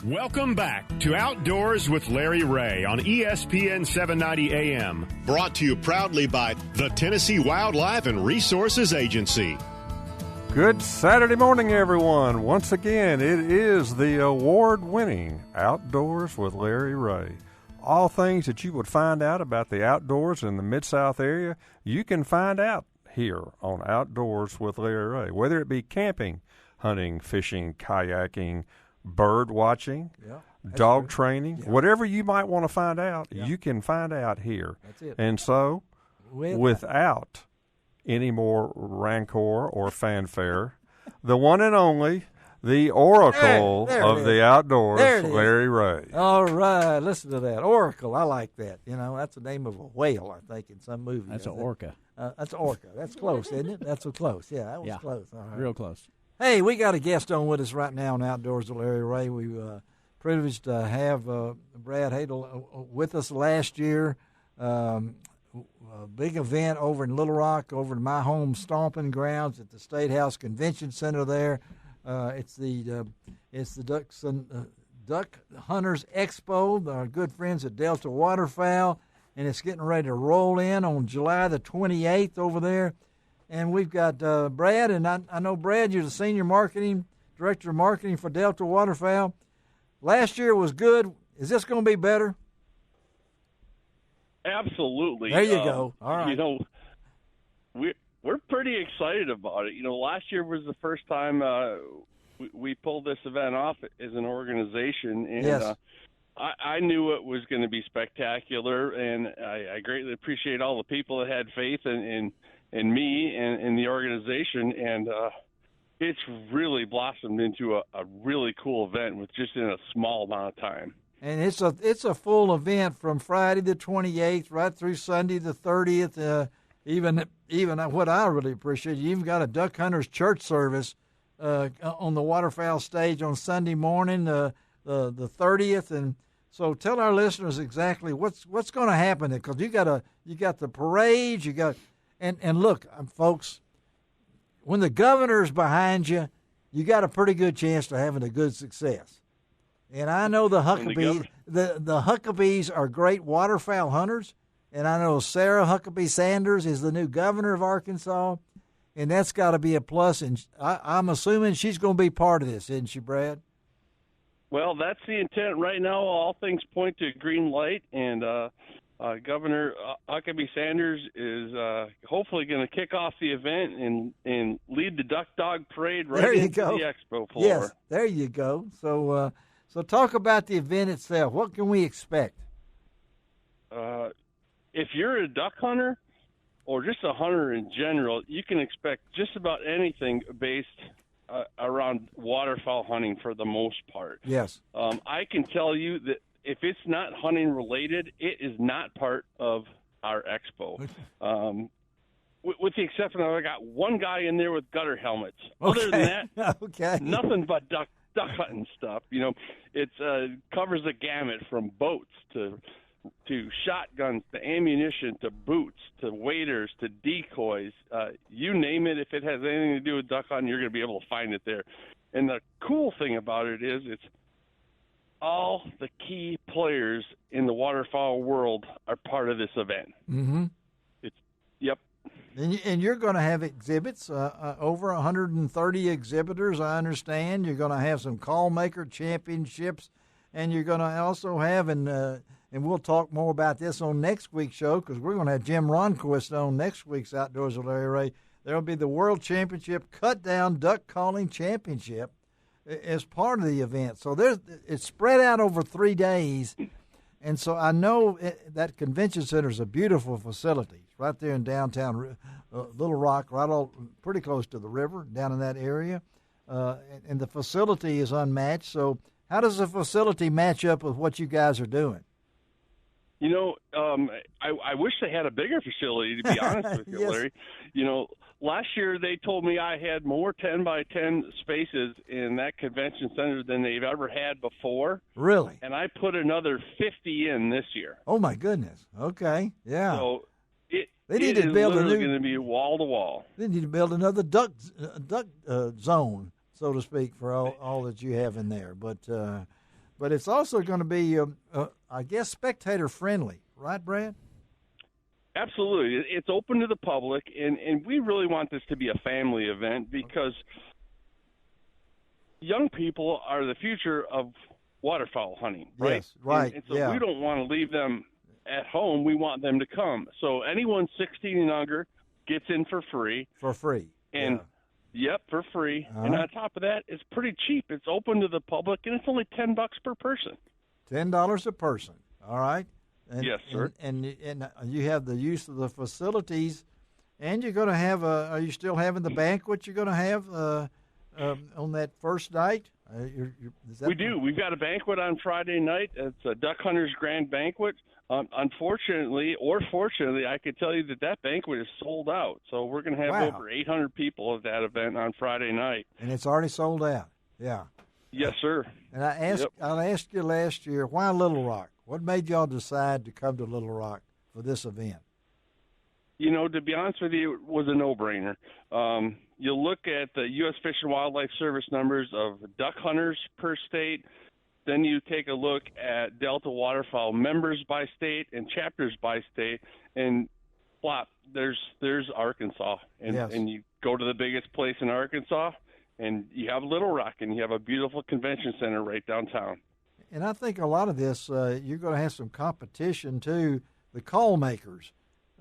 Welcome back to Outdoors with Larry Ray on ESPN 790 AM. Brought to you proudly by the Tennessee Wildlife and Resources Agency. Good Saturday morning, everyone. Once again, it is the award-winning Outdoors with Larry Ray. All things that you would find out about the outdoors in the Mid-South area, you can find out here on Outdoors with Larry Ray. Whether it be camping, hunting, fishing, kayaking, bird watching, dog training, whatever you might want to find out, you can find out here. That's it. And so, without any more rancor or fanfare, the one and only, the Oracle of the Outdoors, Larry Ray. All right, listen to that. Oracle, I like that. You know, that's the name of a whale, I think, in some movie. That's an orca. That's an orca. That's close, isn't it? That's so close. Yeah, that was close. All right. Real close. Hey, we got a guest on with us right now on Outdoors with Larry Ray. We privileged to have Brad Heidel with us last year. A big event over in Little Rock, over in my home stomping grounds at the State House Convention Center there. It's the Duck Hunters Expo. Our good friends at Delta Waterfowl, and it's getting ready to roll in on July the 28th over there. And we've got Brad, and I know, Brad, you're the Senior Director of Marketing for Delta Waterfowl. Last year was good. Is this going to be better? Absolutely. There you go. All right. You know, we're pretty excited about it. You know, last year was the first time we pulled this event off as an organization, and I knew it was going to be spectacular, and I greatly appreciate all the people that had faith in me and the organization, and it's really blossomed into a really cool event with just in a small amount of time. And it's a full event from Friday the 28th right through Sunday the 30th. Even what I really appreciate, you even got a Duck Hunters church service on the waterfowl stage on Sunday morning, the 30th. And so tell our listeners exactly what's going to happen, because you got the parades, you got. And look, folks, when the governor's behind you, you got a pretty good chance to having a good success. And I know the Huckabees, the Huckabees are great waterfowl hunters, and I know Sarah Huckabee Sanders is the new governor of Arkansas, and that's got to be a plus. And I'm assuming she's going to be part of this, isn't she, Brad? Well, that's the intent right now. All things point to a green light, and Governor Huckabee Sanders is hopefully going to kick off the event and lead the Duck Dog Parade right into the expo floor. Yes, there you go. So talk about the event itself. What can we expect? If you're a duck hunter or just a hunter in general, you can expect just about anything based around waterfowl hunting for the most part. Yes. I can tell you that if it's not hunting related, it is not part of our expo. With the exception of I got one guy in there with gutter helmets. Okay. Other than that, nothing but duck hunting stuff. You know, it covers the gamut from boats to shotguns to ammunition to boots to waders to decoys. You name it. If it has anything to do with duck hunting, you're going to be able to find it there. And the cool thing about it is it's all the key players in the waterfowl world are part of this event. Mm-hmm. Yep. And you're going to have exhibits, over 130 exhibitors, I understand. You're going to have some call maker championships, and you're going to also have, and we'll talk more about this on next week's show, because we're going to have Jim Ronquist on next week's Outdoors with Larry Ray. There will be the World Championship Cut Down Duck Calling Championship as part of the event. So it's spread out over 3 days. And so I know that convention center is a beautiful facility right there in downtown Little Rock, pretty close to the river down in that area. And the facility is unmatched. So how does the facility match up with what you guys are doing? You know, I wish they had a bigger facility, to be honest with you, Yes. Larry. You know, last year they told me I had more 10-by-10 spaces in that convention center than they've ever had before. Really? And I put another 50 in this year. Oh, my goodness. Okay, yeah. So they need to build literally going to be wall-to-wall. They need to build another duck zone, so to speak, for all that you have in there. But but it's also going to be, I guess, spectator friendly, right, Brad? Absolutely. It's open to the public, and we really want this to be a family event because young people are the future of waterfowl hunting, right? Yes, right. And so we don't want to leave them at home. We want them to come. So anyone 16 and younger gets in for free. For free. And yep, for free. And on top of that, it's pretty cheap. It's open to the public, and it's only $10 per person. $10 a person. All right. And, yes, sir. And you have the use of the facilities, and you're going to have are you still having the banquet you're going to have on that first night? We do. We've got a banquet on Friday night. It's a Duck Hunters Grand Banquet. Unfortunately, or fortunately, I could tell you that banquet is sold out. So we're going to have over 800 people at that event on Friday night. And it's already sold out. Yeah. Yes, sir. And I asked you last year, why Little Rock? What made y'all decide to come to Little Rock for this event? You know, to be honest with you, it was a no-brainer. You look at the U.S. Fish and Wildlife Service numbers of duck hunters per state. Then you take a look at Delta Waterfowl members by state and chapters by state, and plop, there's Arkansas. And you go to the biggest place in Arkansas, and you have Little Rock, and you have a beautiful convention center right downtown. And I think a lot of this, you're going to have some competition, too, the call makers.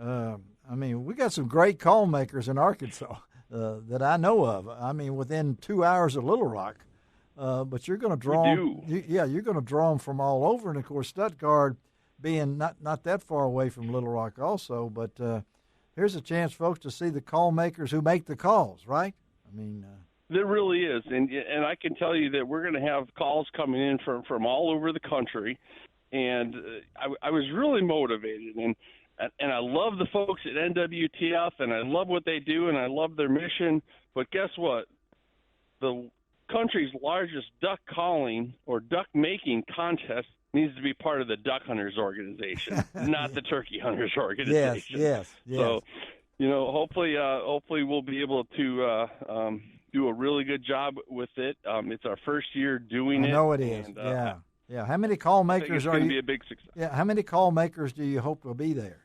I mean, we got some great call makers in Arkansas that I know of. I mean, within 2 hours of Little Rock. But you're going to draw them, you're going to draw them from all over. And, of course, Stuttgart being not that far away from Little Rock also. But here's a chance, folks, to see the call makers who make the calls, right? I mean there really is, and I can tell you that we're going to have calls coming in from all over the country, and I was really motivated, and I love the folks at NWTF, and I love what they do, and I love their mission. But guess what? The country's largest duck calling or duck making contest needs to be part of the Duck Hunters organization, not the Turkey Hunters organization. Yes. So, you know, hopefully we'll be able to do a really good job with it. It's our first year doing it. I know it is. And, yeah. How many call makers it's going to be a big success. Yeah. How many call makers do you hope will be there?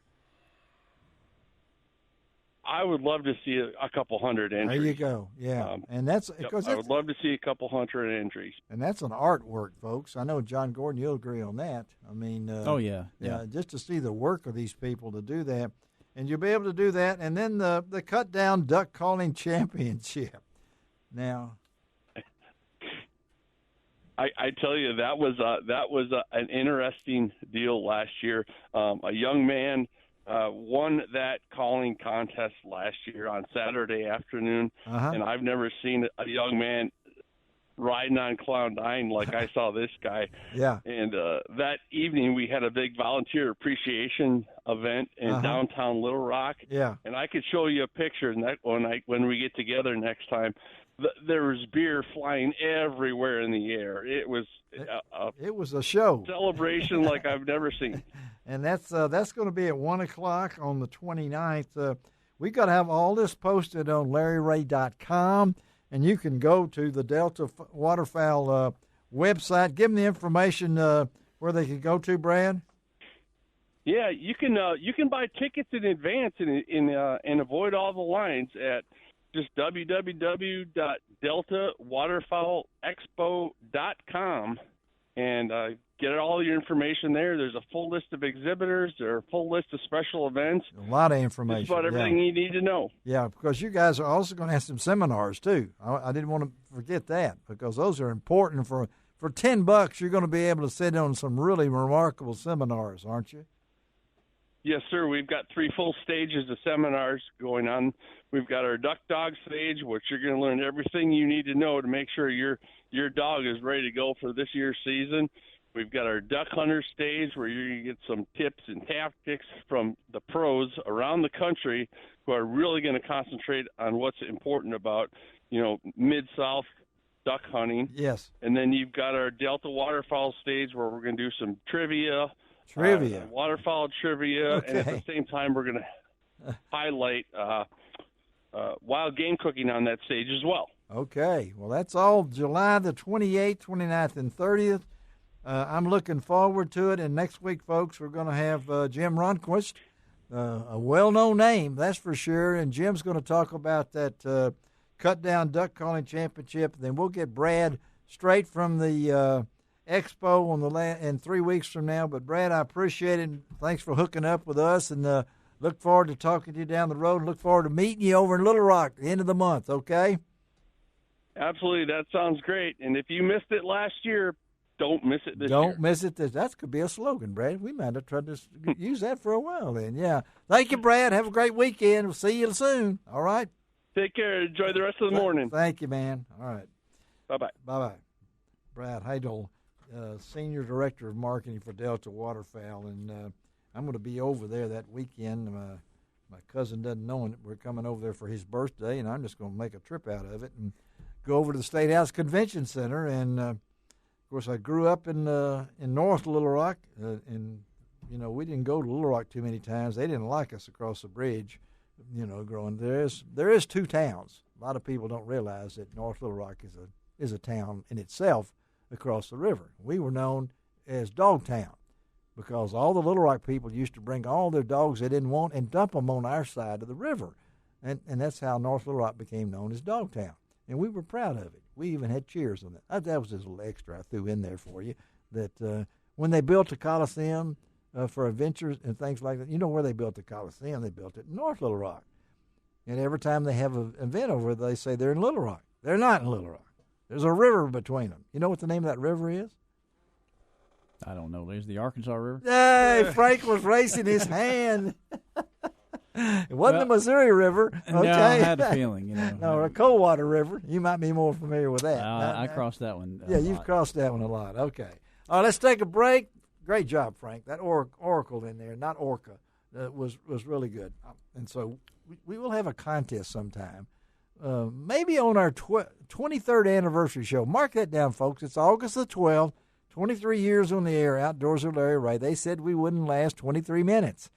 I would love to see a couple hundred entries. There you go. Yeah, and that's because I would love to see a couple hundred entries. And that's an artwork, folks. I know, John Gordon, you'll agree on that. I mean, yeah, just to see the work of these people to do that, and you'll be able to do that, and then the Cut Down Duck Calling Championship. Now, I tell you, that was an interesting deal last year. A young man won that calling contest last year on Saturday afternoon, and I've never seen a young man riding on cloud nine like I saw this guy. Yeah. And that evening we had a big volunteer appreciation event in downtown Little Rock. Yeah. And I could show you a picture and that when we get together next time. There was beer flying everywhere in the air. It was a show celebration like I've never seen. And that's going to be at 1:00 on the 29th. We got to have all this posted on LarryRay.com, and you can go to the Delta Waterfowl website. Give them the information where they can go to, Brad. Yeah, you can buy tickets in advance and avoid all the lines at just www.deltawaterfowlexpo.com and get all your information there. There's a full list of exhibitors. There's a full list of special events. A lot of information. Just about everything you need to know. Yeah, because you guys are also going to have some seminars, too. I didn't want to forget that because those are important. For $10, you're going to be able to sit on some really remarkable seminars, aren't you? Yes, sir. We've got 3 full stages of seminars going on. We've got our duck dog stage, which you're going to learn everything you need to know to make sure your dog is ready to go for this year's season. We've got our duck hunter stage where you're going to get some tips and tactics from the pros around the country who are really going to concentrate on what's important about, Mid-South duck hunting. Yes. And then you've got our Delta waterfowl stage where we're going to do some trivia. Waterfowl trivia, okay. And at the same time we're going to highlight wild game cooking on that stage as well. Okay, well, that's all July the 28th, 29th, and 30th. I'm looking forward to it. And next week, folks, we're going to have Jim Ronquist, a well-known name, that's for sure. And Jim's going to talk about that cut-down duck calling championship. Then we'll get Brad straight from the expo in 3 weeks from now. But, Brad, I appreciate it. And thanks for hooking up with us. And look forward to talking to you down the road. And look forward to meeting you over in Little Rock at the end of the month, okay? Absolutely. That sounds great. And if you missed it last year, don't miss it this year. Don't miss it. That could be a slogan, Brad. We might have tried to use that for a while then. Yeah. Thank you, Brad. Have a great weekend. We'll see you soon. All right? Take care. Enjoy the rest of the morning. Thank you, man. All right. Bye-bye. Bye-bye. Brad Heidel, Senior Director of Marketing for Delta Waterfowl. And I'm going to be over there that weekend. My cousin doesn't know it. We're coming over there for his birthday, and I'm just going to make a trip out of it and go over to the State House Convention Center. And, of course, I grew up in North Little Rock, and, we didn't go to Little Rock too many times. They didn't like us across the bridge, growing. There is two towns. A lot of people don't realize that North Little Rock is a town in itself across the river. We were known as Dogtown because all the Little Rock people used to bring all their dogs they didn't want and dump them on our side of the river. And that's how North Little Rock became known as Dogtown. And we were proud of it. We even had cheers on that. That was just a little extra I threw in there for you. That when they built the Coliseum for adventures and things like that, you know where they built the Coliseum? They built it in North Little Rock. And every time they have an event over there, they say they're in Little Rock. They're not in Little Rock. There's a river between them. You know what the name of that river is? I don't know. There's the Arkansas River. Hey, Frank was raising his hand. It wasn't the Missouri River. Okay. No, I had a feeling. No, a Coldwater River. You might be more familiar with that. I crossed that one. Yeah, you've crossed that one a lot. Okay. All right, let's take a break. Great job, Frank. That oracle in there, not orca, was really good. And so we will have a contest sometime, maybe on our 23rd anniversary show. Mark that down, folks. It's August the 12th, 23 years on the air, Outdoors with Larry Ray. They said we wouldn't last 23 minutes.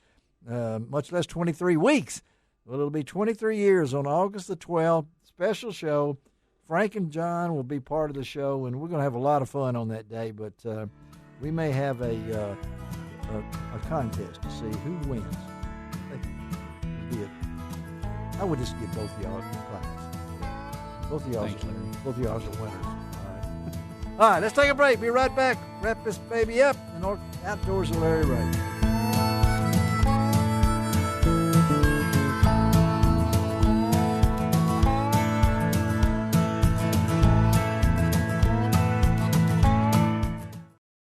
Much less 23 weeks. Well, it'll be 23 years on August the 12th. Special show. Frank and John will be part of the show, and we're going to have a lot of fun on that day. But we may have a contest to see who wins. I would just give both of y'all a prize. Both of y'all are winners. All right, let's take a break. Be right back. Wrap this baby up. And Outdoors with Larry Ray.